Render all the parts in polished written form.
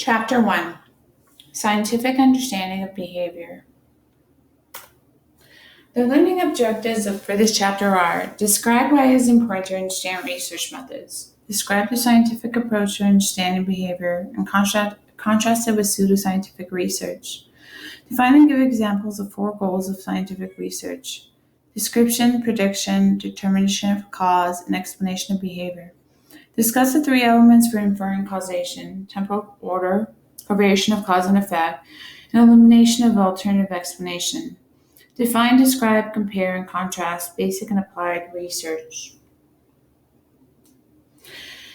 Chapter 1: Scientific Understanding of Behavior. The learning objectives for this chapter are: describe why it is important to understand research methods, describe the scientific approach to understanding behavior, and contrast it with pseudoscientific research. Define and give examples of 4 goals of scientific research: description, prediction, determination of cause, and explanation of behavior. Discuss the 3 elements for inferring causation: temporal order, correlation of cause and effect, and elimination of alternative explanation. Define, describe, compare, and contrast basic and applied research.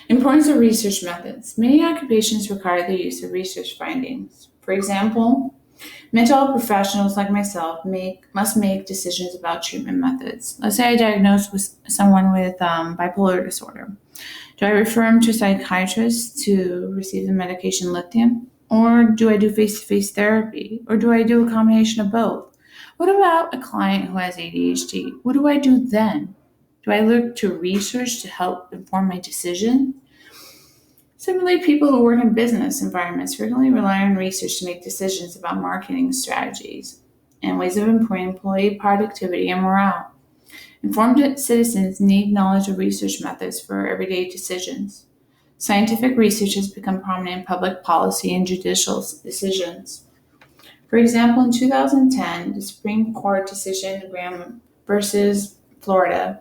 Importance of research methods. Many occupations require the use of research findings. For example, mental health professionals like myself must make decisions about treatment methods. Let's say I diagnose with someone with bipolar disorder. Do I refer them to a psychiatrist to receive the medication lithium? Or do I do face-to-face therapy? Or do I do a combination of both? What about a client who has ADHD? What do I do then? Do I look to research to help inform my decision? Similarly, people who work in business environments frequently rely on research to make decisions about marketing strategies and ways of improving employee productivity and morale. Informed citizens need knowledge of research methods for everyday decisions. Scientific research has become prominent in public policy and judicial decisions. For example, in 2010, the Supreme Court decision Graham versus Florida,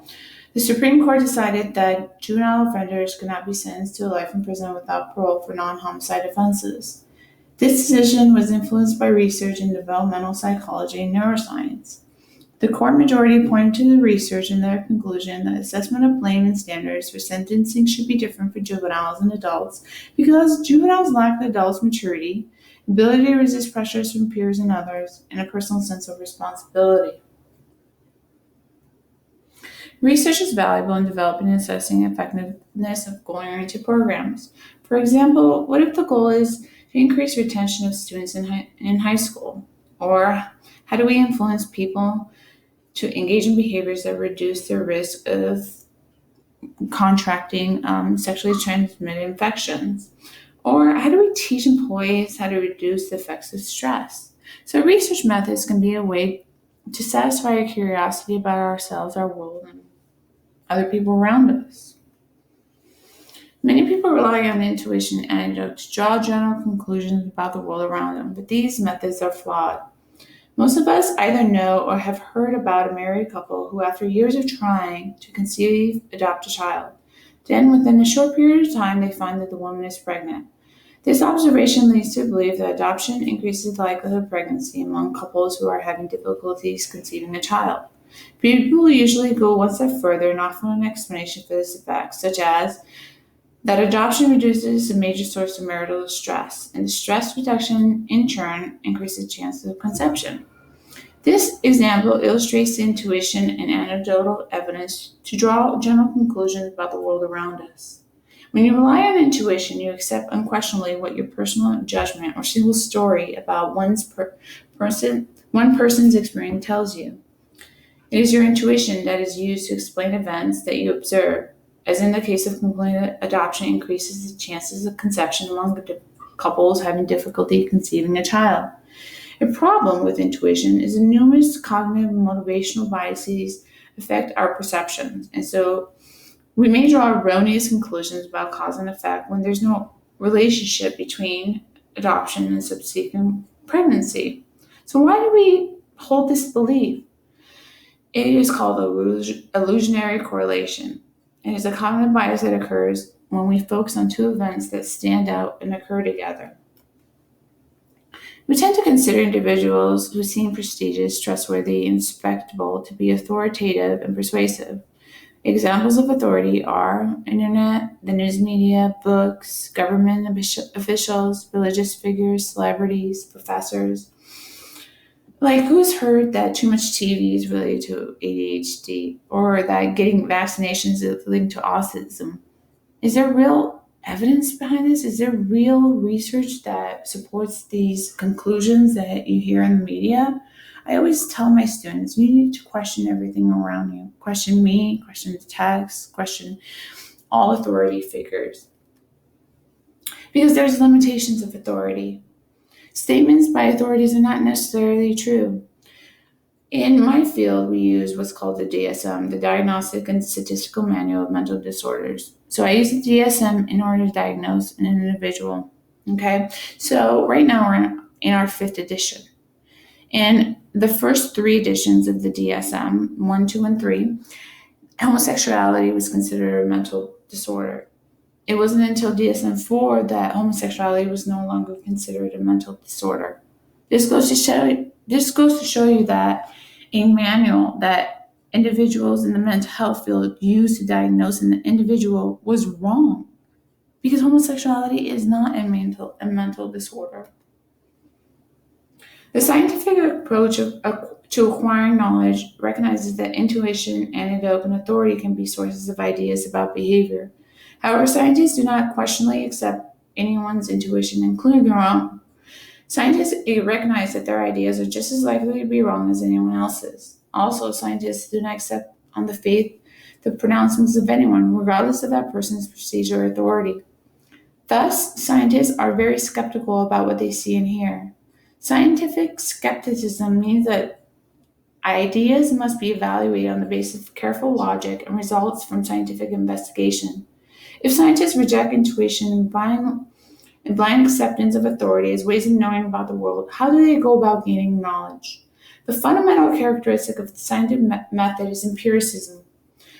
the Supreme Court decided that juvenile offenders could not be sentenced to life in prison without parole for non-homicide offenses. This decision was influenced by research in developmental psychology and neuroscience. The court majority pointed to the research in their conclusion that assessment of blame and standards for sentencing should be different for juveniles and adults because juveniles lack the adult's maturity, ability to resist pressures from peers and others, and a personal sense of responsibility. Research is valuable in developing and assessing the effectiveness of goal-oriented programs. For example, what if the goal is to increase retention of students in high school? Or how do we influence people to engage in behaviors that reduce their risk of contracting sexually transmitted infections? Or how do we teach employees how to reduce the effects of stress? So research methods can be a way to satisfy our curiosity about ourselves, our world, and other people around us. Many people rely on intuition and anecdote to draw general conclusions about the world around them, but these methods are flawed. Most of us either know or have heard about a married couple who, after years of trying to conceive, adopt a child. Then, within a short period of time, they find that the woman is pregnant. This observation leads to believe that adoption increases the likelihood of pregnancy among couples who are having difficulties conceiving a child. People usually go one step further and offer an explanation for this effect, such as that adoption reduces a major source of marital stress, and the stress reduction, in turn, increases the chances of conception. This example illustrates the intuition and anecdotal evidence to draw general conclusions about the world around us. When you rely on intuition, you accept unquestionably what your personal judgment or single story about one person's experience tells you. It is your intuition that is used to explain events that you observe, as in the case of concluding that adoption increases the chances of conception among couples having difficulty conceiving a child. A problem with intuition is that numerous cognitive and motivational biases affect our perceptions, and so we may draw erroneous conclusions about cause and effect when there's no relationship between adoption and subsequent pregnancy. So why do we hold this belief? It is called illusionary correlation. It is a cognitive bias that occurs when we focus on 2 events that stand out and occur together. We tend to consider individuals who seem prestigious, trustworthy, and respectable to be authoritative and persuasive. Examples of authority are internet, the news media, books, government officials, religious figures, celebrities, professors. Like, who's heard that too much TV is related to ADHD, or that getting vaccinations is linked to autism? Is there real evidence behind this? Is there real research that supports these conclusions that you hear in the media? I always tell my students, you need to question everything around you. Question me, question the text, question all authority figures. because there's limitations of authority. Statements by authorities are not necessarily true. In my field, we use what's called the DSM, the Diagnostic and Statistical Manual of Mental Disorders. So I use the DSM in order to diagnose an individual. Okay, so right now we're in our 5th edition. In the first 3 editions of the DSM, 1, 2, and 3, homosexuality was considered a mental disorder. It wasn't until DSM-4 that homosexuality was no longer considered a mental disorder. This goes to show you that a manual that individuals in the mental health field used to diagnose an individual was wrong, because homosexuality is not a mental disorder. The scientific approach to acquiring knowledge recognizes that intuition, anecdote, and authority can be sources of ideas about behavior. However, scientists do not questionably accept anyone's intuition, including their own. Scientists recognize that their ideas are just as likely to be wrong as anyone else's. Also, scientists do not accept on the faith the pronouncements of anyone, regardless of that person's prestige or authority. Thus, scientists are very skeptical about what they see and hear. Scientific skepticism means that ideas must be evaluated on the basis of careful logic and results from scientific investigation. If scientists reject intuition and blind acceptance of authority as ways of knowing about the world, how do they go about gaining knowledge? The fundamental characteristic of the scientific method is empiricism.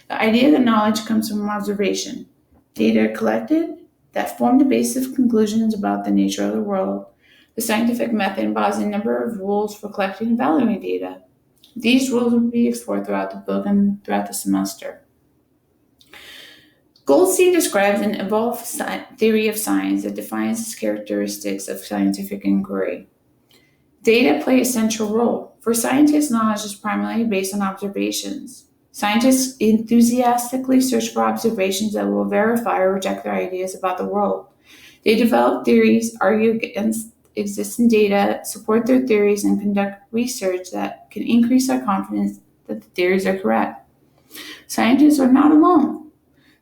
The idea that knowledge comes from observation. Data are collected that form the basis of conclusions about the nature of the world. The scientific method involves a number of rules for collecting and valuing data. These rules will be explored throughout the book and throughout the semester. Goldstein describes an evolved theory of science that defines the characteristics of scientific inquiry. Data play a central role. For scientists, knowledge is primarily based on observations. Scientists enthusiastically search for observations that will verify or reject their ideas about the world. They develop theories, argue against existing data, support their theories, and conduct research that can increase our confidence that the theories are correct. Scientists are not alone.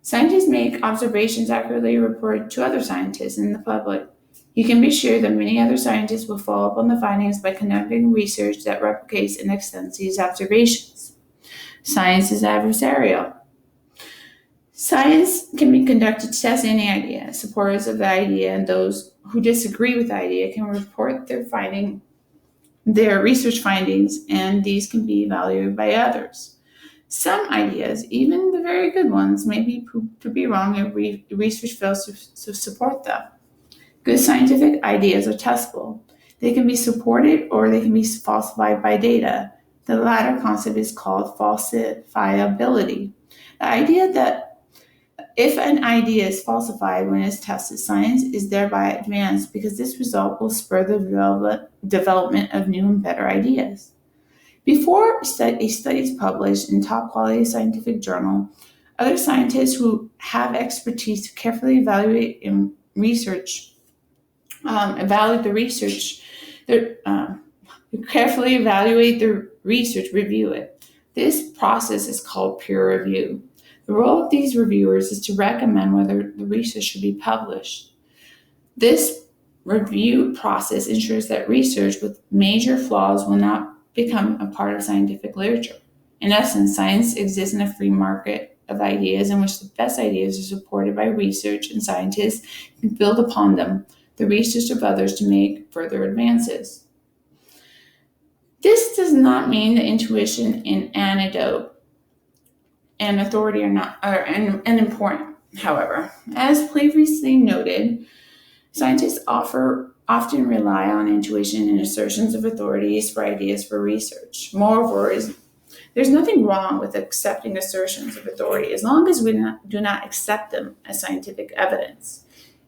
Scientists make observations accurately reported to other scientists and the public. You can be sure that many other scientists will follow up on the findings by conducting research that replicates and extends these observations. Science is adversarial. Science can be conducted to test any idea. Supporters of the idea and those who disagree with the idea can report their research findings, and these can be evaluated by others. Some ideas, even the very good ones, may be proved to be wrong if research fails to support them. Good scientific ideas are testable. They can be supported or they can be falsified by data. The latter concept is called falsifiability. The idea that if an idea is falsified when it's tested, science is thereby advanced because this result will spur the development of new and better ideas. Before a study is published in top quality scientific journal, other scientists who have expertise to carefully evaluate the research, review it. This process is called peer review. The role of these reviewers is to recommend whether the research should be published. This review process ensures that research with major flaws will not become a part of scientific literature. In essence, science exists in a free market of ideas in which the best ideas are supported by research, and scientists can build upon them, the research of others, to make further advances. This does not mean that intuition and anecdote and authority are unimportant. However, as previously noted, scientists often rely on intuition and assertions of authorities for ideas for research. Moreover, there's nothing wrong with accepting assertions of authority as long as we do not accept them as scientific evidence.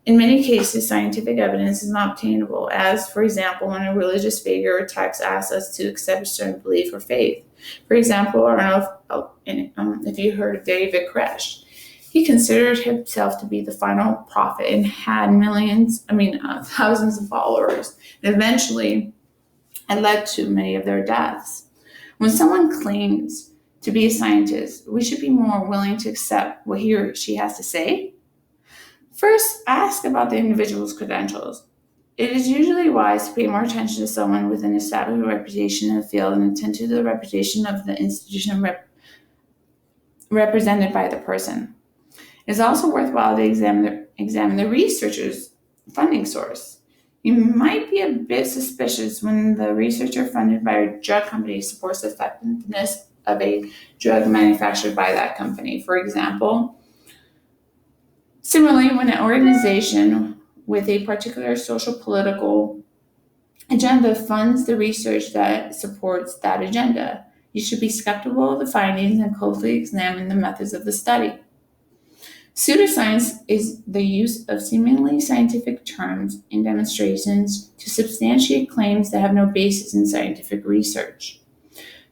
In many cases, scientific evidence is not obtainable, as, for example, when a religious figure or text asks us to accept a certain belief or faith. For example, I don't know if you heard of David Koresh. He considered himself to be the final prophet and had thousands of followers. And eventually, it led to many of their deaths. When someone claims to be a scientist, we should be more willing to accept what he or she has to say. First, ask about the individual's credentials. It is usually wise to pay more attention to someone with an established reputation in the field and attend to the reputation of the institution represented by the person. It is also worthwhile to examine the researcher's funding source. You might be a bit suspicious when the researcher funded by a drug company supports the effectiveness of a drug manufactured by that company. For example, similarly, when an organization with a particular social political agenda funds the research that supports that agenda, you should be skeptical of the findings and closely examine the methods of the study. Pseudoscience is the use of seemingly scientific terms in demonstrations to substantiate claims that have no basis in scientific research.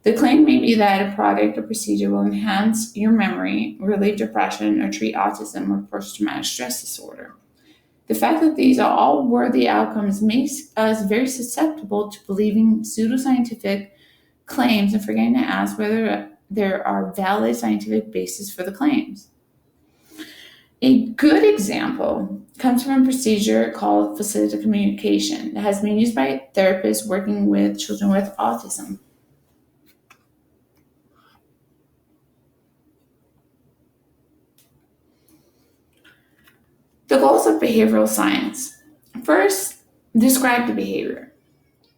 The claim may be that a product or procedure will enhance your memory, relieve depression, or treat autism or post-traumatic stress disorder. The fact that these are all worthy outcomes makes us very susceptible to believing pseudoscientific claims and forgetting to ask whether there are valid scientific bases for the claims. A good example comes from a procedure called facilitated communication that has been used by therapists working with children with autism. The goals of behavioral science. First, describe the behavior.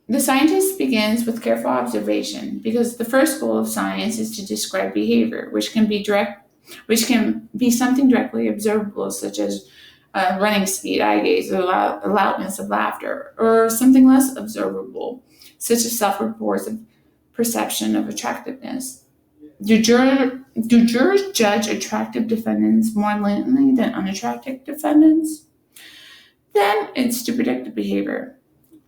The scientist begins with careful observation because the first goal of science is to describe behavior, which can be something directly observable, such as running speed, eye gaze, or loudness of laughter, or something less observable, such as self-reports of perception of attractiveness. Do jurors judge attractive defendants more leniently than unattractive defendants? Then it's to predict the behavior.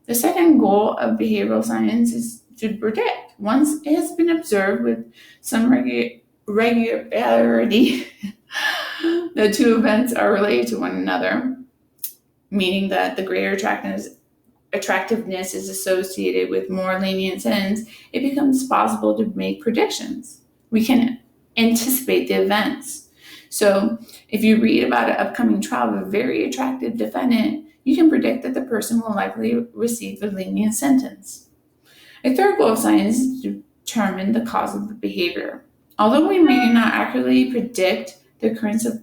The second goal of behavioral science is to predict. Once it has been observed with some regularity, the two events are related to one another, meaning that the greater attractiveness is associated with more lenient sentence, it becomes possible to make predictions. We can anticipate the events. So if you read about an upcoming trial of a very attractive defendant, you can predict that the person will likely receive a lenient sentence. A third goal of science is to determine the cause of the behavior. Although we may not accurately predict the occurrence of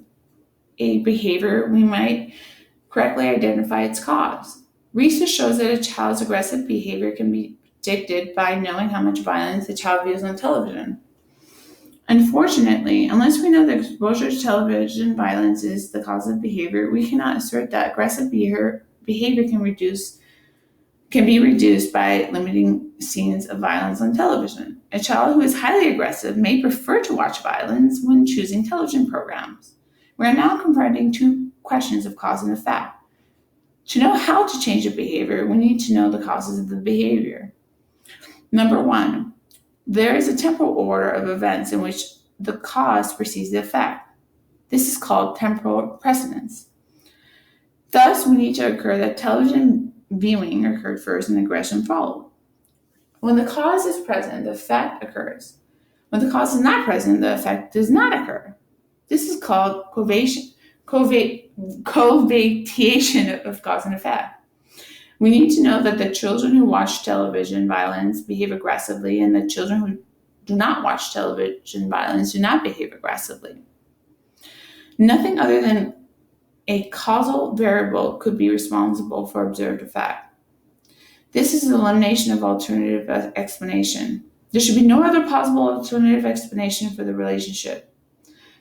a behavior, we might correctly identify its cause. Research shows that a child's aggressive behavior can be predicted by knowing how much violence the child views on television. Unfortunately, unless we know that exposure to television violence is the cause of behavior, we cannot assert that aggressive behavior can be reduced by limiting scenes of violence on television. A child who is highly aggressive may prefer to watch violence when choosing television programs. We are now confronting two questions of cause and effect. To know how to change a behavior, we need to know the causes of the behavior. Number one, there is a temporal order of events in which the cause precedes the effect. This is called temporal precedence. Thus, we need to occur that television viewing occurred first and aggression followed. When the cause is present, the effect occurs. When the cause is not present, the effect does not occur. This is called causation of cause and effect. We need to know that the children who watch television violence behave aggressively, and the children who do not watch television violence do not behave aggressively. Nothing other than a causal variable could be responsible for observed effect. This is the elimination of alternative explanation. There should be no other possible alternative explanation for the relationship.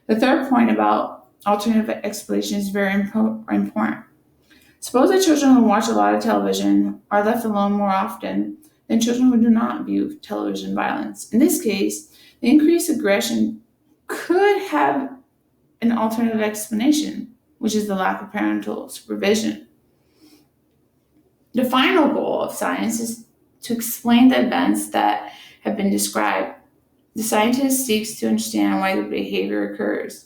The third point about alternative explanation is very important. Suppose that children who watch a lot of television are left alone more often than children who do not view television violence. In this case, the increased aggression could have an alternative explanation, which is the lack of parental supervision. The final goal of science is to explain the events that have been described. The scientist seeks to understand why the behavior occurs.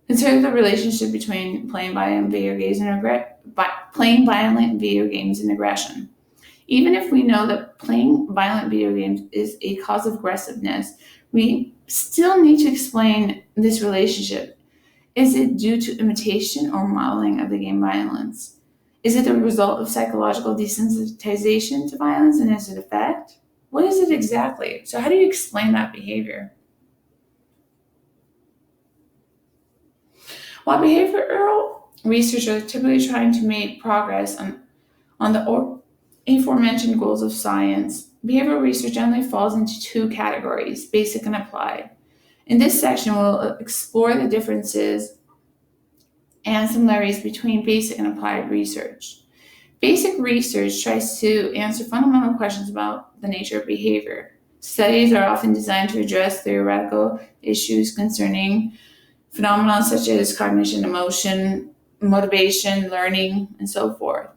Consider the relationship between playing violent video games and aggression. Even if we know that playing violent video games is a cause of aggressiveness, we still need to explain this relationship. Is it due to imitation or modeling of the game violence? Is it the result of psychological desensitization to violence and its effect? What is it exactly? So, how do you explain that behavior? While behavioral researchers are typically trying to make progress on the aforementioned goals of science, behavioral research generally falls into two categories: basic and applied. In this section, we'll explore the differences and similarities between basic and applied research. Basic research tries to answer fundamental questions about the nature of behavior. Studies are often designed to address theoretical issues concerning phenomena such as cognition, emotion, motivation, learning, and so forth.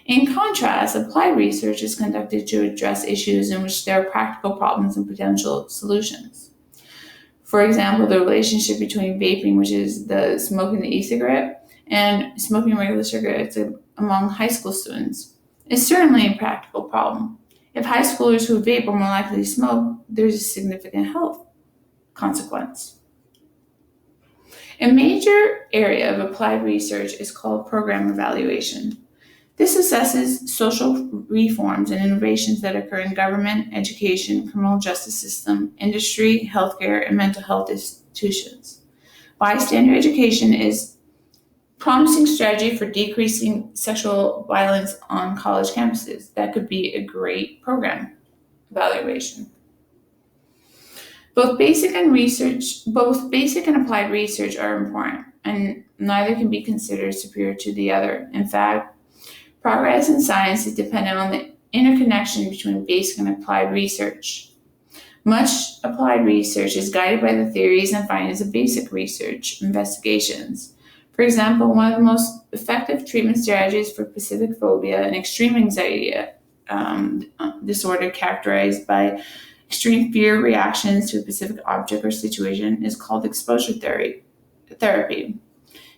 In contrast, applied research is conducted to address issues in which there are practical problems and potential solutions. For example, the relationship between vaping, which is the smoking the e-cigarette, and smoking regular cigarettes among high school students is certainly a practical problem. If high schoolers who vape are more likely to smoke, there's a significant health consequence. A major area of applied research is called program evaluation. This assesses social reforms and innovations that occur in government, education, criminal justice system, industry, healthcare, and mental health institutions. Bystander education is a promising strategy for decreasing sexual violence on college campuses. That could be a great program evaluation. Both basic and applied research are important, and neither can be considered superior to the other. In fact, progress in science is dependent on the interconnection between basic and applied research. Much applied research is guided by the theories and findings of basic research investigations. For example, one of the most effective treatment strategies for specific phobia and extreme anxiety disorder characterized by extreme fear reactions to a specific object or situation is called exposure therapy.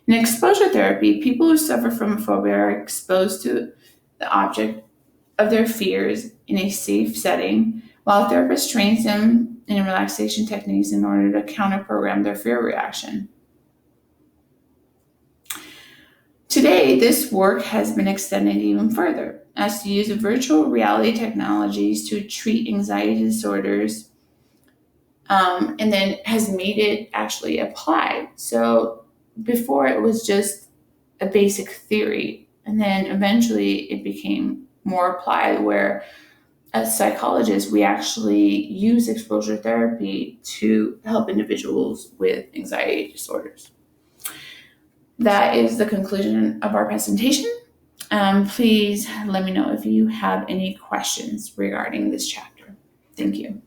In exposure therapy, people who suffer from a phobia are exposed to the object of their fears in a safe setting, while a therapist trains them in relaxation techniques in order to counter-program their fear reaction. Today, this work has been extended even further, as to use virtual reality technologies to treat anxiety disorders, and then has made it actually applied. So before it was just a basic theory, and then eventually it became more applied, where as psychologists we actually use exposure therapy to help individuals with anxiety disorders. That is the conclusion of our presentation. Please let me know if you have any questions regarding this chapter. Thank you.